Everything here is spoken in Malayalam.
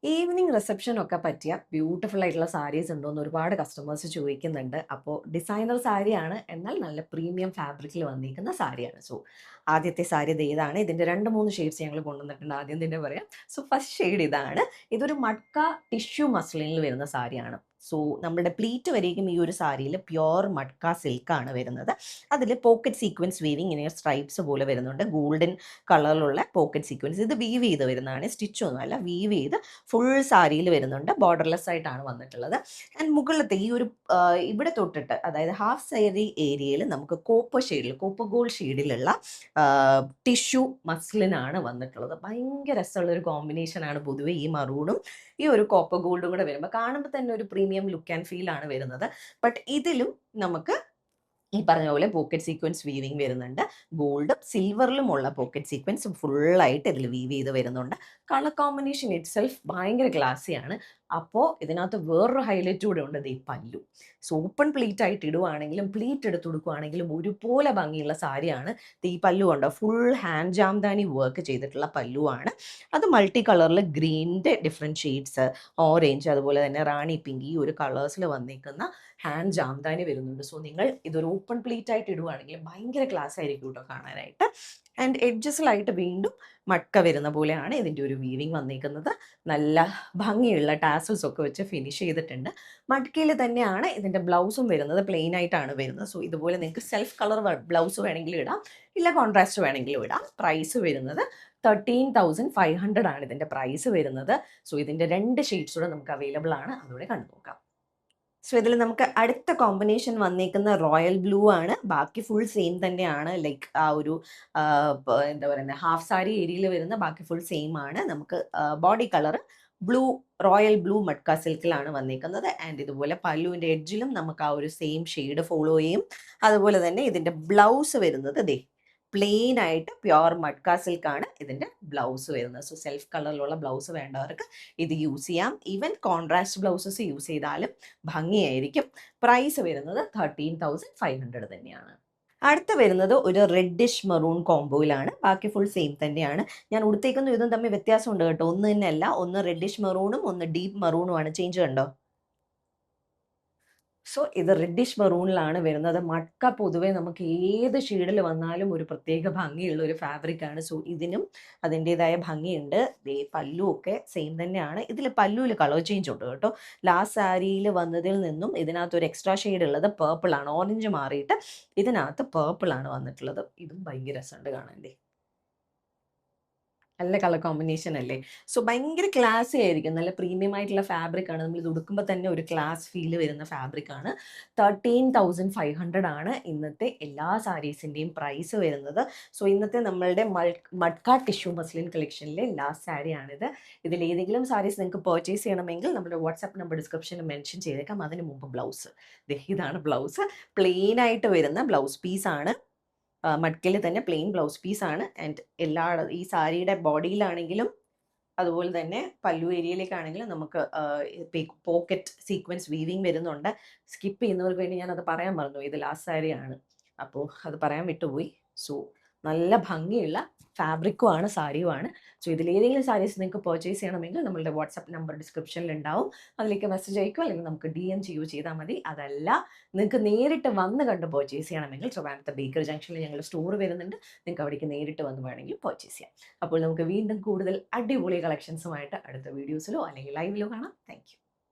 ഈവനിങ് റിസപ്ഷനൊക്കെ പറ്റിയ ബ്യൂട്ടിഫുൾ ആയിട്ടുള്ള സാരീസ് ഉണ്ടോയെന്ന് ഒരുപാട് കസ്റ്റമേഴ്സ് ചോദിക്കുന്നുണ്ട്. അപ്പോൾ ഡിസൈനർ സാരിയാണ്, എന്നാൽ നല്ല പ്രീമിയം ഫാബ്രിക്കിൽ വന്നിരിക്കുന്ന സാരിയാണ്. സോ ആദ്യത്തെ സാരി ഇത് ഏതാണ്? ഇതിൻ്റെ 2-3 ഷെയ്ഡ്സ് ഞങ്ങൾ കൊണ്ടുവന്നിട്ടുണ്ട്. ആദ്യം തന്നെ പറയാം. സോ ഫസ്റ്റ് ഷെയ്ഡ് ഇതാണ്. ഇതൊരു മട്ക ടിഷ്യൂ മസ്ലിനിൽ വരുന്ന സാരിയാണ്. സോ നമ്മുടെ പ്ലീറ്റ് വരേക്കും ഈ ഒരു സാരിയിൽ പ്യുവർ മട്ക സിൽക്കാണ് വരുന്നത്. അതിൽ പോക്കറ്റ് സീക്വൻസ് വീവിങ് ഇങ്ങനെ സ്ട്രൈപ്സ് പോലെ വരുന്നുണ്ട്. ഗോൾഡൻ കളറിലുള്ള പോക്കറ്റ് സീക്വൻസ്. ഇത് വീവ് ചെയ്ത് വരുന്നതാണ്, സ്റ്റിച്ചൊന്നുമല്ല, വീവ് ചെയ്ത് ഫുൾ സാരിയിൽ വരുന്നുണ്ട്. ബോർഡർലെസ് ആയിട്ടാണ് വന്നിട്ടുള്ളത്. ആൻഡ് മുകളിലത്തെ ഈ ഒരു ഇവിടെ തൊട്ടിട്ട്, അതായത് ഹാഫ് സാരി ഏരിയയിൽ നമുക്ക് കോപ്പർ ഗോൾഡ് ഷെയ്ഡിലുള്ള ടിഷ്യൂ മസ്ലിനാണ് വന്നിട്ടുള്ളത്. ഭയങ്കര രസമുള്ള ഒരു കോമ്പിനേഷനാണ് പൊതുവെ ഈ മറൂണും ഈ ഒരു കോപ്പർ ഗോൾഡും കൂടെ വരുമ്പോൾ കാണുമ്പോൾ തന്നെ ഒരു പ്രീമിയം ലുക്ക് ആൻഡ് ഫീൽ ആണ് വരുന്നത്. ബട്ട് ഇതിലും നമുക്ക് ഈ പറഞ്ഞ പോലെ പോക്കറ്റ് സീക്വൻസ് വീവിങ് വരുന്നുണ്ട്. ഗോൾഡും സിൽവറിലുമുള്ള പോക്കറ്റ് സീക്വൻസ് ഫുള്ളായിട്ട് ഇതിൽ വീവ് ചെയ്ത് വരുന്നുണ്ട്. കളർ കോമ്പിനേഷൻ ഇറ്റ് സെൽഫ് ഭയങ്കര ക്ലാസ്സിയാണ്. അപ്പോൾ ഇതിനകത്ത് വേറൊരു ഹൈലൈറ്റ് കൂടെ ഉണ്ട്, ഈ പല്ലു. സോ ഓപ്പൺ പ്ലീറ്റ് ആയിട്ട് ഇടുവാണെങ്കിലും പ്ലീറ്റ് എടുത്ത് കൊടുക്കുകയാണെങ്കിലും ഒരുപോലെ ഭംഗിയുള്ള സാരിയാണ്. ഈ പല്ലു ഉണ്ട്, ഫുൾ ഹാൻഡ് ജാംദാനി വർക്ക് ചെയ്തിട്ടുള്ള പല്ലുവാണ്. അത് മൾട്ടി കളറിൽ ഗ്രീനിൻ്റെ ഡിഫറെൻറ്റ് ഷെയ്ഡ്സ്, ഓറഞ്ച്, അതുപോലെ തന്നെ റാണി പിങ്ക്, ഈ ഒരു കളേഴ്സിൽ വന്നിരിക്കുന്ന ഹാൻഡ് ജാംദാനി വരുന്നുണ്ട്. സോ നിങ്ങൾ ഇതൊരു ഓപ്പൺ പ്ലീറ്റ് ആയിട്ട് ഇടുവാണെങ്കിൽ ഭയങ്കര ക്ലാസ് ആയിരിക്കും കേട്ടോ കാണാനായിട്ട്. ആൻഡ് എഡ്ജസിലായിട്ട് വീണ്ടും മട്ക വരുന്ന പോലെയാണ് ഇതിൻ്റെ ഒരു വീവിങ് വന്നിരിക്കുന്നത്. നല്ല ഭംഗിയുള്ള ടാസൽസ് ഒക്കെ വെച്ച് ഫിനിഷ് ചെയ്തിട്ടുണ്ട്. മട്കയിൽ തന്നെയാണ് ഇതിൻ്റെ ബ്ലൗസും വരുന്നത്, പ്ലെയിൻ ആയിട്ടാണ് വരുന്നത്. സോ ഇതുപോലെ നിങ്ങൾക്ക് സെൽഫ് കളർ ബ്ലൗസ് വേണമെങ്കിലും ഇടാം, ഇല്ല കോൺട്രാസ്റ്റ് വേണമെങ്കിലും ഇടാം. പ്രൈസ് വരുന്നത് 13,500 ആണ് ഇതിൻ്റെ പ്രൈസ് വരുന്നത്. സോ ഇതിൻ്റെ 2 ഷെയ്ഡ്സ് കൂടെ നമുക്ക് അവൈലബിൾ ആണ്, അതുകൂടെ കണ്ടു നോക്കാം. സോ ഇതിൽ നമുക്ക് അടുത്ത കോമ്പിനേഷൻ വന്നേക്കുന്ന റോയൽ ബ്ലൂ ആണ്. ബാക്കി ഫുൾ സെയിം തന്നെയാണ്. ലൈക്ക് ആ ഒരു എന്താ പറയുന്നത്, ഹാഫ് സാരി ഏരിയയിൽ വരുന്ന ബാക്കി ഫുൾ സെയിം ആണ്. നമുക്ക് body colour blue, royal blue matka സിൽക്കിലാണ് വന്നിരിക്കുന്നത്. ആൻഡ് ഇതുപോലെ പല്ലുവിൻ്റെ എഡ്ജിലും നമുക്ക് ആ ഒരു സെയിം ഷെയ്ഡ് ഫോളോ ചെയ്യും. അതുപോലെ തന്നെ ഇതിൻ്റെ ബ്ലൗസ് വരുന്നത് പ്ലെയിൻ ആയിട്ട് പ്യുവർ മട്ക സിൽക്കാണ് ഇതിൻ്റെ ബ്ലൗസ് വരുന്നത്. സോ സെൽഫ് കളറിലുള്ള ബ്ലൗസ് വേണ്ടവർക്ക് ഇത് യൂസ് ചെയ്യാം. ഈവൻ കോൺട്രാസ്റ്റ് ബ്ലൗസസ് യൂസ് ചെയ്താലും ഭംഗിയായിരിക്കും. പ്രൈസ് വരുന്നത് 13,500 തന്നെയാണ്. അടുത്ത വരുന്നത് ഒരു റെഡിഷ് മെറൂൺ കോംബോയിലാണ്. ബാക്കി ഫുൾ സെയിം തന്നെയാണ്. ഞാൻ ഉടുത്തേക്കുന്ന ഇതും തമ്മിൽ വ്യത്യാസമുണ്ട് കേട്ടോ. ഒന്ന് തന്നെയല്ല, ഒന്ന് റെഡിഷ് മെറൂണും ഒന്ന് ഡീപ്പ് മെറൂണുമാണ്. ചേഞ്ച് കണ്ടോ? സോ ഇത് റെഡിഷ് മെറൂണിലാണ് വരുന്നത്. മട്ക പൊതുവെ നമുക്ക് ഏത് ഷെയ്ഡിൽ വന്നാലും ഒരു പ്രത്യേക ഭംഗിയുള്ള ഒരു ഫാബ്രിക്കാണ്. സോ ഇതിനും അതിൻ്റെതായ ഭംഗിയുണ്ട്. പല്ലു ഒക്കെ സെയിം തന്നെയാണ്. ഇതിൽ പല്ലുവിൽ കളർ ചേഞ്ച് ഉണ്ട് കേട്ടോ. ലാസ്റ്റ് സാരിയിൽ വന്നതിൽ നിന്നും ഇതിനകത്ത് ഒരു എക്സ്ട്രാ ഷെയ്ഡ് ഉള്ളത് പേർപ്പിൾ ആണ്. ഓറഞ്ച് മാറിയിട്ട് ഇതിനകത്ത് പേർപ്പിൾ ആണ് വന്നിട്ടുള്ളത്. ഇതും ഭയങ്കര രസമുണ്ട് കാണാൻ. നല്ല കളർ കോമ്പിനേഷൻ അല്ലേ? സോ ഭയങ്കര ക്ലാസി ആയിരിക്കും. നല്ല പ്രീമിയം ആയിട്ടുള്ള ഫാബ്രിക് ആണ്. നമ്മൾ ഇത് ഉടുക്കുമ്പോൾ തന്നെ ഒരു ക്ലാസ് ഫീൽ വരുന്ന ഫാബ്രിക് ആണ്. 13,500 ആണ് ഇന്നത്തെ എല്ലാ സാരീസിൻ്റെയും പ്രൈസ് വരുന്നത്. സോ ഇന്നത്തെ നമ്മളുടെ മട്ക ടിഷ്യൂ മസ്ലിൻ കളക്ഷനിലെ ലാസ്റ്റ് സാരിയാണിത്. ഇതിൽ ഏതെങ്കിലും സാരീസ് നിങ്ങൾക്ക് പർച്ചേസ് ചെയ്യണമെങ്കിൽ നമ്മുടെ വാട്സാപ്പ് നമ്പർ ഡിസ്ക്രിപ്ഷനിൽ മെൻഷൻ ചെയ്തേക്കാം. അതിന് മുമ്പ് ബ്ലൗസ്, ഇതാണ് ബ്ലൗസ്. പ്ലെയിൻ ആയിട്ട് വരുന്ന ബ്ലൗസ് പീസാണ്. മട്കയിൽ തന്നെ പ്ലെയിൻ ബ്ലൗസ് പീസാണ്. ആൻഡ് ഈ സാരിയുടെ ബോഡിയിലാണെങ്കിലും അതുപോലെ തന്നെ പല്ലു ഏരിയയിലേക്കാണെങ്കിലും നമുക്ക് പോക്കറ്റ് സീക്വൻസ് വീവിങ് വരുന്നുണ്ട്. സ്കിപ്പ് ചെയ്യുന്നവർക്ക് വേണ്ടി ഞാനത് പറയാൻ മറന്നു. ഇത് ലാസ്റ്റ് സാരിയാണ്, അപ്പോൾ അത് പറയാൻ വിട്ടുപോയി. സോ നല്ല ഭംഗിയുള്ള ഫാബ്രിക്കുമാണ്, സാരിയുമാണ്. സോ ഇതിലേതെങ്കിലും സാരീസ് നിങ്ങൾക്ക് പർച്ചേസ് ചെയ്യണമെങ്കിൽ നമ്മളുടെ വാട്സാപ്പ് നമ്പർ ഡിസ്ക്രിപ്ഷനിൽ ഉണ്ടാവും. അതിലേക്ക് മെസ്സേജ് അയക്കുക, അല്ലെങ്കിൽ നമുക്ക് DM ചെയ്യുകയോ ചെയ്താൽ മതി. അതല്ല നിങ്ങൾക്ക് നേരിട്ട് വന്ന് കണ്ട് പർച്ചേസ് ചെയ്യണമെങ്കിൽ ട്രിവാൻഡ്രത്തെ ബേക്കറി ജംഗ്ഷനിൽ ഞങ്ങൾ സ്റ്റോർ വരുന്നുണ്ട്. നിങ്ങൾക്ക് അവിടേക്ക് നേരിട്ട് വന്ന് വേണമെങ്കിൽ പർച്ചേസ് ചെയ്യാം. അപ്പോൾ നമുക്ക് വീണ്ടും കൂടുതൽ അടിപൊളി കളക്ഷൻസുമായിട്ട് അടുത്ത വീഡിയോസിലോ അല്ലെങ്കിൽ ലൈവിലോ കാണാം. Thank you.